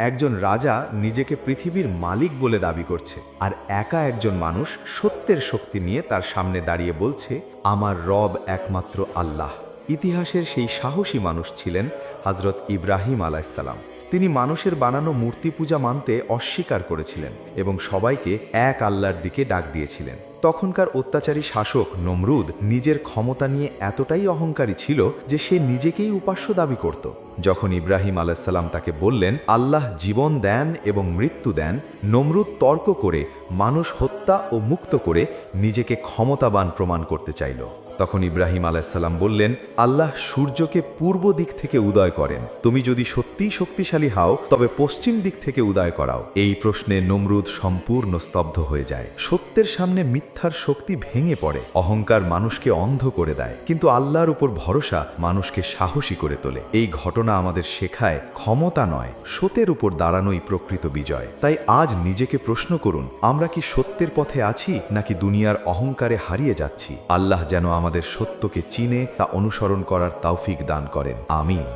একজন রাজা নিজেকে পৃথিবীর মালিক বলে দাবি করছে, আর একা একজন মানুষ সত্যের শক্তি নিয়ে তার সামনে দাঁড়িয়ে বলছে, আমার রব একমাত্র আল্লাহ। ইতিহাসের সেই সাহসী মানুষ ছিলেন হযরত ইব্রাহিম আলাইহিসসালাম। তিনি মানুষের বানানো মূর্তি পূজা মানতে অস্বীকার করেছিলেন এবং সবাইকে এক আল্লাহর দিকে ডাক দিয়েছিলেন। তখনকার অত্যাচারী শাসক নমরুদ নিজের ক্ষমতা নিয়ে এতটাই অহংকারী ছিল যে সে নিজেকেই উপাস্য দাবি করত। যখন ইব্রাহিম আলাইহিসসালাম তাকে বললেন আল্লাহ জীবন দেন এবং মৃত্যু দেন, নমরুদ তর্ক করে মানুষ হত্যা ও মুক্ত করে নিজেকে ক্ষমতাবান প্রমাণ করতে চাইল। তখন ইব্রাহিম আলাইহিসসালাম বললেন, আল্লাহ সূর্যকে পূর্ব দিক থেকে উদয় করেন, তুমি যদি সত্যিই শক্তিশালী হও তবে পশ্চিম দিক থেকে উদয় করাও। এই প্রশ্নে নমরুদ সম্পূর্ণ স্তব্ধ হয়ে যায়। সত্যের সামনে মিথ্যার শক্তি ভেঙে পড়ে। অহংকার মানুষকে অন্ধ করে দেয়, কিন্তু আল্লাহর উপর ভরসা মানুষকে সাহসী করে তোলে। এই ঘটনা আমাদের শেখায়, ক্ষমতা নয়, সত্যের উপর দাঁড়ানোই প্রকৃত বিজয়। তাই আজ নিজেকে প্রশ্ন করুন, আমরা কি সত্যের পথে আছি নাকি দুনিয়ার অহংকারে হারিয়ে যাচ্ছি? আল্লাহ যেন আমাদের সত্যকে চিনে তা অনুসরণ করার তৌফিক দান করেন। আমিন।